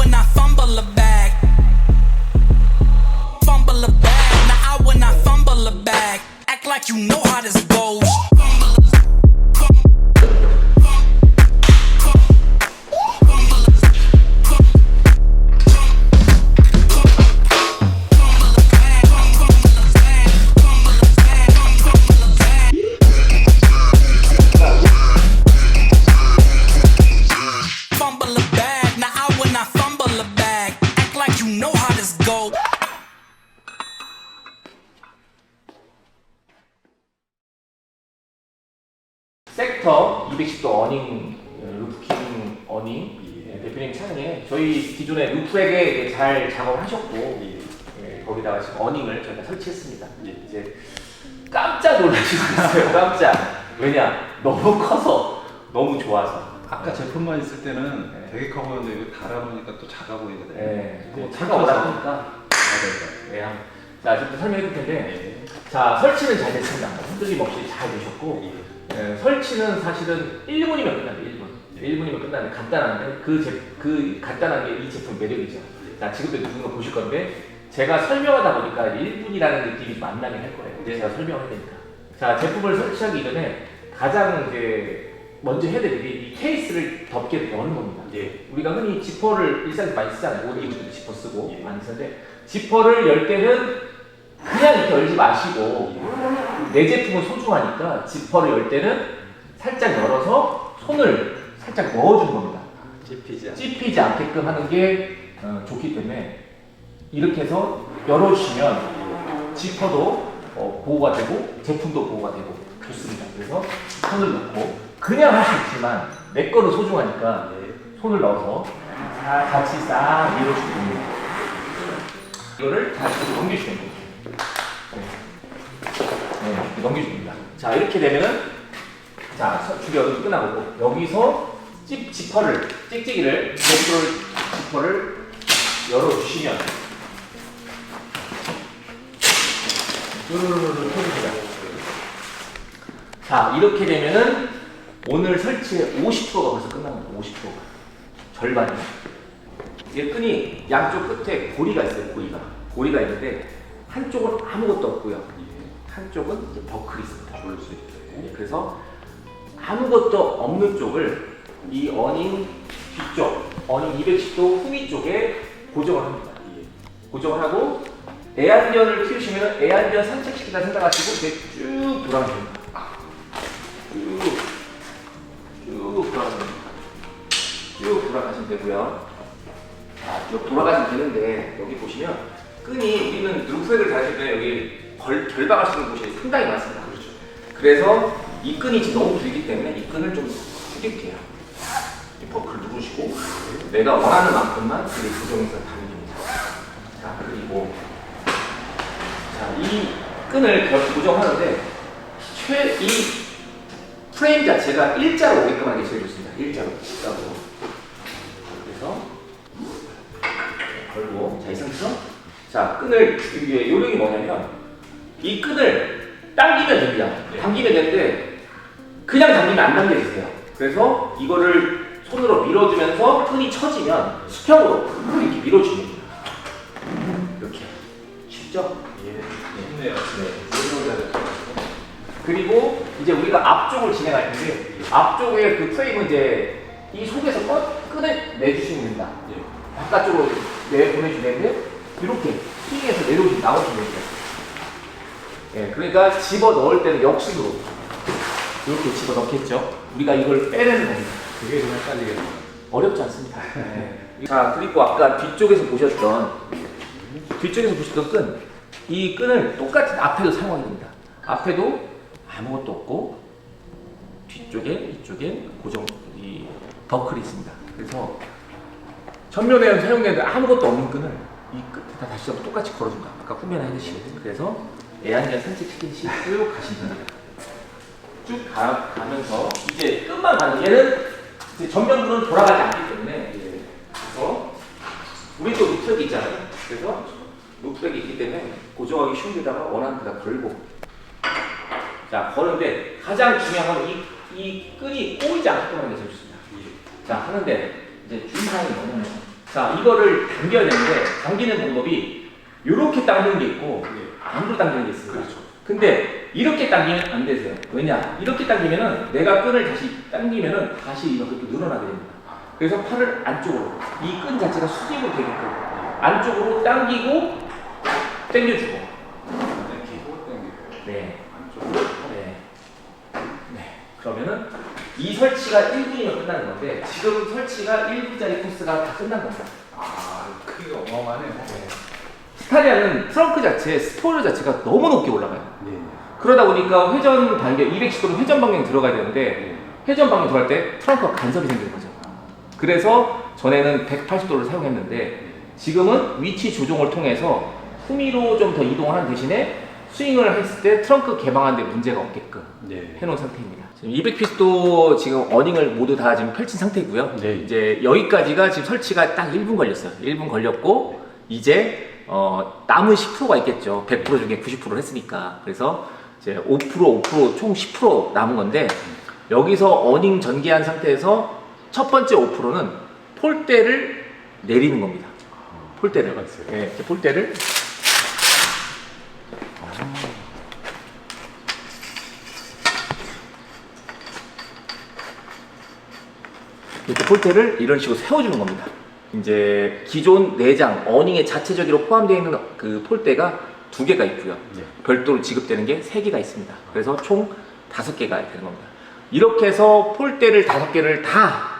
when I fumble a bag. Fumble a bag. Now I when I fumble a bag. Act like you know how this goes. Fumble a bag. Now I when I fumble a bag. Act like you know how this goes. 섹터 210도 어닝, 루프킹 어닝 대표님 차량에 저희 기존에 루프에게 잘 작업하셨고 거기다가 지금 어닝을 저희가 설치했습니다. 이제 깜짝 놀라시고 있어요. 깜짝. 왜냐? 너무 커서 너무 좋아서. 아까 제품만 있을 때는 되게 커 보였는데 이거 달아보니까 또 작아 보이거든요. 네, 차가 워낙 크니까. 네, 자, 지금 설명해 드릴 텐데, 자, 설치는 잘 됐습니다. 흔들림 없이 잘 되셨고, 설치는 사실은 1분이면 끝납니다. 1분이면 끝나는데 간단한데 그 간단한 게 이 제품 매력이죠. 자, 지금도 누군가 보실 건데 제가 설명하다 보니까 1분이라는 느낌이 좀 안 나긴 할 거예요. 제가 설명을 해야 되니까. 자, 제품을 설치하기 이전에 가장 이제 먼저 해야 될 일이 이 케이스를 덮게 여는 겁니다. 우리가 흔히 지퍼를 일상에서 많이 쓰잖아요. 옷 입을 때도 지퍼 쓰고 많이 쓰는데 지퍼를 열 때는 그냥 이렇게 열지 마시고 내 제품은 소중하니까 지퍼를 열 때는 살짝 열어서 손을 살짝 넣어주는 겁니다. 찝히지 않게끔 하는 게 좋기 때문에 이렇게 해서 열어주시면 지퍼도 보호가 되고 제품도 보호가 되고 좋습니다. 그래서 손을 넣고 그냥 할 수 있지만 내 거는 소중하니까 손을 넣어서 같이 싹 밀어주면 됩니다. 이거를 다시 넘겨주시면 됩니다. 네, 넘겨줍니다. 자, 이렇게 되면은, 자, 줄이 여기 끝나고, 여기서 찍찍이를, 지퍼를 열어주시면, 펴주세요. 자, 이렇게 되면은, 오늘 설치의 50%가 벌써 끝납니다. 50%가. 절반이. 이게 끈이 양쪽 끝에 고리가 있어요, 고리가 있는데, 한쪽은 아무것도 없고요. 한쪽은 이제 버클이 있습니다. 조일 수 있고. 그래서 아무것도 없는 쪽을 이 어닝 뒤쪽, 어닝 210도 후미 쪽에 고정을 합니다. 고정을 하고 애완견을 키우시면 애완견 산책시키다 생각하시고 이렇게 쭉 돌아가면 됩니다. 쭉 돌아가시면 되고요. 자, 쭉 돌아가시면 되는데 여기 보시면 끈이 우리는 루프액을 달실 때 여기 결박하시는 곳이 상당히 많습니다. 그렇죠. 그래서 이 끈이 지금 너무 길기 때문에 이 끈을 좀 줄일게요. 이 버클 누르시고 내가 원하는 만큼만 이렇게 조정해서 당깁니다. 자, 그리고 자, 이 끈을 고정하는데 이 프레임 자체가 일자로 오게끔 하는 게 제일 좋습니다. 일자로. 그래서 걸고 자, 이 상태에서 자, 끈을 이게 요령이 뭐냐면 이 끈을 당기면 됩니다. 당기면 되는데 그냥 당기면 안 당겨지세요. 그래서 이거를 손으로 밀어주면서 끈이 처지면 수평으로 이렇게 밀어주면 됩니다. 이렇게 쉽죠? 쉽네요. 그리고 이제 우리가 앞쪽을 진행할 텐데 앞쪽에 그 프레임은 이제 이 속에서 끈을 내주시면 됩니다. 바깥쪽으로 내보내주면 되는데 이렇게 스윙해서 나오시면 됩니다. 그러니까 집어 넣을 때는 역식으로 이렇게 집어 넣겠죠. 우리가 이걸 빼내는 겁니다. 되게 좀 헷갈리겠네요. 어렵지 않습니다. 자, 그리고 아까 뒤쪽에서 보셨던 끈, 이 끈을 똑같은 앞에도 사용하게 됩니다. 앞에도 아무것도 없고 이쪽에 고정 이 버클이 있습니다. 그래서 전면에 사용되는 아무것도 없는 끈을 이 끝에다 다시 한번 똑같이 걸어준다. 아까 후면에 해주시고 그래서 애완견 산책시키듯이 쭉 가시면 됩니다. 쭉 가면서 이제 끝만 가는 얘는 이제 전면부는 돌아가지 않기 때문에 그래서 우리 또 루프백이 있잖아요. 그래서 루프백이 있기 때문에 고정하기 쉬운 데다가 원하는 데다 걸고 자 거는데 가장 중요한 건 이 끈이 꼬이지 않게끔 하는 게 제일 좋습니다. 자 하는데 이제 주의사항이 뭐냐면 자, 이거를 당겨야 되는데 당기는 방법이 이렇게 당기는 게 있고 안으로 당기는 게 있습니다. 그렇죠. 근데 이렇게 당기면 안 되세요. 왜냐? 이렇게 당기면은 내가 끈을 다시 당기면은 다시 이렇게 또 늘어나게 됩니다. 그래서 팔을 안쪽으로 이 끈 자체가 수직으로 되게끔 안쪽으로 당기고 당겨주고. 당기고 당기고. 네. 안쪽으로. 네. 네. 그러면은 이 설치가 1분이면 끝나는 건데 지금 설치가 1분짜리 코스가 다 끝난 겁니다. 아, 크기가 어마어마하네요. 스타리아는 트렁크 자체, 스포일러 자체가 너무 높게 올라가요. 네. 그러다 보니까 회전 반경, 210도로 회전 반경이 들어가야 되는데 회전 반경 들어갈 때 트렁크가 간섭이 생기는 거죠. 그래서 전에는 180도를 사용했는데 지금은 위치 조정을 통해서 후미로 좀 더 이동을 하는 대신에 스윙을 했을 때 트렁크 개방하는 데 문제가 없게끔 네. 해놓은 상태입니다. 지금 200피스도 지금 어닝을 모두 다 지금 펼친 상태고요. 네. 이제 여기까지가 지금 설치가 딱 1분 걸렸어요. 1분 걸렸고 이제 남은 10%가 있겠죠. 100% 중에 90%를 했으니까. 그래서 이제 5%, 총 10% 남은 건데 여기서 어닝 전개한 상태에서 첫 번째 5%는 폴대를 내리는 겁니다. 폴대를. 네, 이렇게 폴대를 이렇게 폴대를 이런 식으로 세워주는 겁니다. 이제 기존 내장, 어닝에 자체적으로 포함되어 있는 그 폴대가 2개가 있고요. 네. 별도로 지급되는 게 3개가 있습니다. 그래서 총 5개가 되는 겁니다. 이렇게 해서 폴대를 5개를 다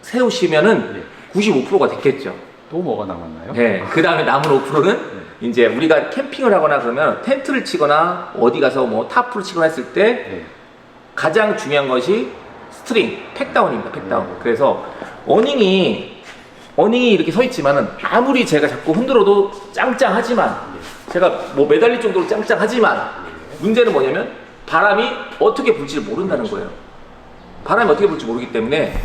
세우시면은 네. 95%가 됐겠죠. 또 뭐가 남았나요? 네. 그 다음에 남은 5%는 이제 우리가 캠핑을 하거나 그러면 텐트를 치거나 어디 가서 뭐 타프를 치거나 했을 때 네. 가장 중요한 것이 스트링, 팩다운입니다. 팩다운. 그래서 어닝이 이렇게 서 있지만은 아무리 제가 자꾸 흔들어도 짱짱하지만 제가 뭐 매달릴 정도로 짱짱하지만 문제는 뭐냐면 바람이 어떻게 불지를 모른다는 거예요. 바람이 어떻게 불지 모르기 때문에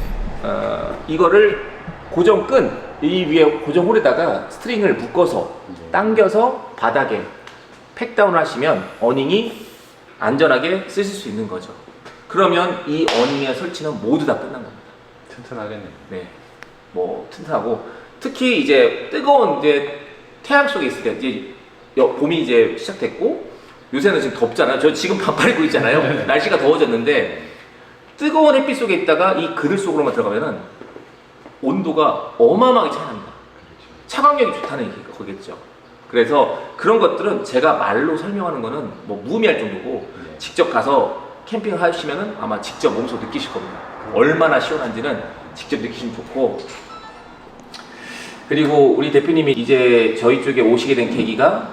이거를 고정끈 이 위에 고정홀에다가 스트링을 묶어서 당겨서 바닥에 팩다운을 하시면 어닝이 안전하게 쓰실 수 있는 거죠. 그러면 이 어닝의 설치는 모두 다 끝난 겁니다. 튼튼하겠네요. 네, 뭐 튼튼하고 특히 이제 뜨거운 이제 태양 속에 있을 때 이제 봄이 이제 시작됐고 요새는 지금 덥잖아요. 저 지금 반팔 입고 있잖아요. 날씨가 더워졌는데 뜨거운 햇빛 속에 있다가 이 그늘 속으로만 들어가면은 온도가 어마어마하게 차이 납니다. 차광력이 좋다는 거겠죠. 그래서 그런 것들은 제가 말로 설명하는 거는 뭐 무의미할 정도고 직접 가서 캠핑을 하시면은 아마 직접 몸소 느끼실 겁니다. 얼마나 시원한지는 직접 느끼시면 좋고. 그리고 우리 대표님이 이제 저희 쪽에 오시게 된 계기가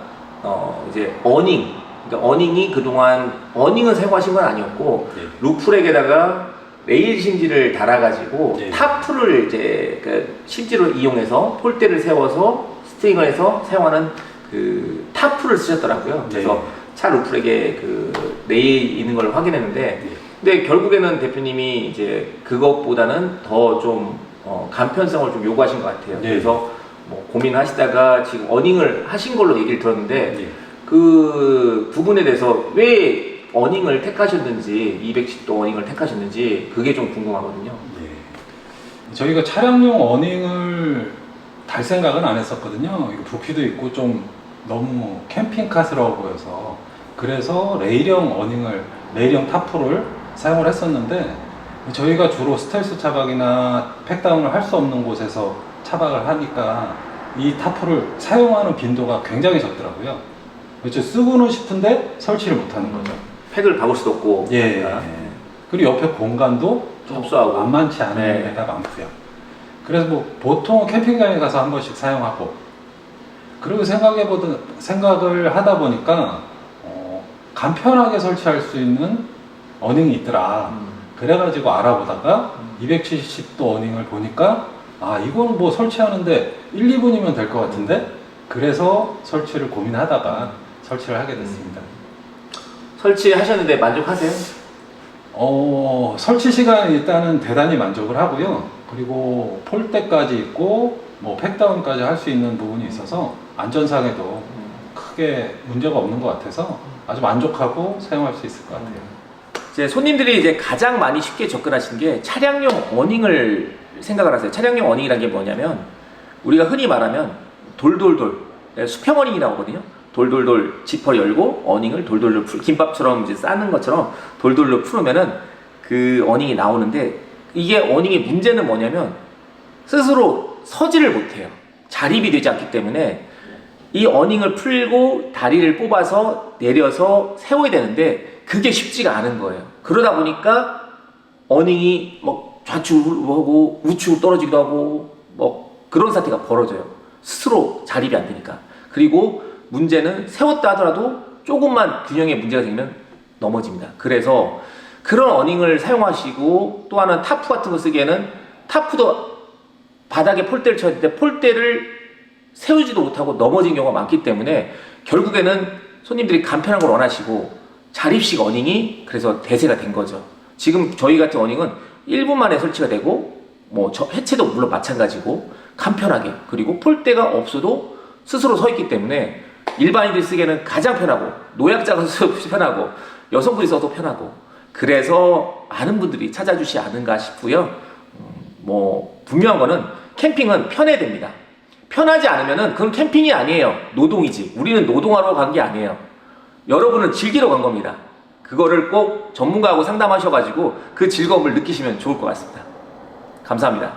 이제 어닝, 그러니까 어닝이 그동안 어닝을 사용하신 건 아니었고 루프렉에다가 레일 심지를 달아가지고 타프를 이제 그 심지를 이용해서 폴대를 세워서 스트링을 해서 사용하는 그 타프를 쓰셨더라고요. 그래서 차 루프렉에 그 레일 있는 걸 확인했는데, 근데 결국에는 대표님이 이제 그것보다는 더 좀 간편성을 좀 요구하신 것 같아요. 그래서 뭐 고민하시다가 지금 어닝을 하신 걸로 얘기를 들었는데 그 부분에 대해서 왜 어닝을 택하셨는지 210도 어닝을 택하셨는지 그게 좀 궁금하거든요. 저희가 차량용 어닝을 달 생각은 안 했었거든요. 이거 부피도 있고 좀 너무 캠핑카스러워 보여서 그래서 레일형 타프를 사용을 했었는데 저희가 주로 스텔스 차박이나 팩다운을 할 수 없는 곳에서 차박을 하니까 이 타프를 사용하는 빈도가 굉장히 적더라고요. 그렇죠. 쓰고는 싶은데 설치를 못하는 거죠. 팩을 박을 수도 없고. 그리고 옆에 공간도 좀 협소하고 만만치 않은 데가 많고요. 그래서 뭐 보통 캠핑장에 가서 한 번씩 사용하고 그리고 생각을 하다 보니까 간편하게 설치할 수 있는 어닝이 있더라. 그래가지고 알아보다가 270도 어닝을 보니까 아 이건 뭐 설치하는데 1, 2분이면 될 것 같은데 그래서 설치를 고민하다가 설치를 하게 됐습니다. 설치하셨는데 만족하세요? 설치 시간은 일단은 대단히 만족을 하고요. 그리고 폴대까지 있고 뭐 팩다운까지 할 수 있는 부분이 있어서 안전상에도 크게 문제가 없는 것 같아서 아주 만족하고 사용할 수 있을 것 같아요. 이제 손님들이 이제 가장 많이 쉽게 접근하시는 게 차량용 어닝을 생각을 하세요. 차량용 어닝이라는 게 뭐냐면 우리가 흔히 말하면 돌돌돌 수평 어닝이라고 하거든요. 돌돌돌 지퍼 열고 어닝을 돌돌돌 김밥처럼 이제 싸는 것처럼 돌돌돌 풀으면은 그 어닝이 나오는데, 이게 어닝의 문제는 뭐냐면 스스로 서지를 못해요. 자립이 되지 않기 때문에 이 어닝을 풀고 다리를 뽑아서 내려서 세워야 되는데 그게 쉽지가 않은 거예요. 그러다 보니까 어닝이 뭐 좌측으로 하고 우측으로 떨어지기도 하고 뭐 그런 사태가 벌어져요. 스스로 자립이 안 되니까. 그리고 문제는 세웠다 하더라도 조금만 균형에 문제가 생기면 넘어집니다. 그래서 그런 어닝을 사용하시고, 또 하나는 타프 같은 거 쓰기에는 타프도 바닥에 폴대를 쳐야 되는데 폴대를 세우지도 못하고 넘어진 경우가 많기 때문에 결국에는 손님들이 간편한 걸 원하시고 자립식 어닝이 그래서 대세가 된 거죠. 지금 저희 같은 어닝은 1분 만에 설치가 되고, 뭐 해체도 물론 마찬가지고 간편하게, 그리고 폴대가 없어도 스스로 서 있기 때문에 일반인들이 쓰기에는 가장 편하고, 노약자가 써도 편하고, 여성분이 써도 편하고, 그래서 많은 분들이 찾아주시지 않은가 싶고요. 뭐 분명한 거는 캠핑은 편해야 됩니다. 편하지 않으면은 그건 캠핑이 아니에요. 노동이지. 우리는 노동하러 간 게 아니에요. 여러분은 즐기러 간 겁니다. 그거를 꼭 전문가하고 상담하셔가지고 그 즐거움을 느끼시면 좋을 것 같습니다. 감사합니다.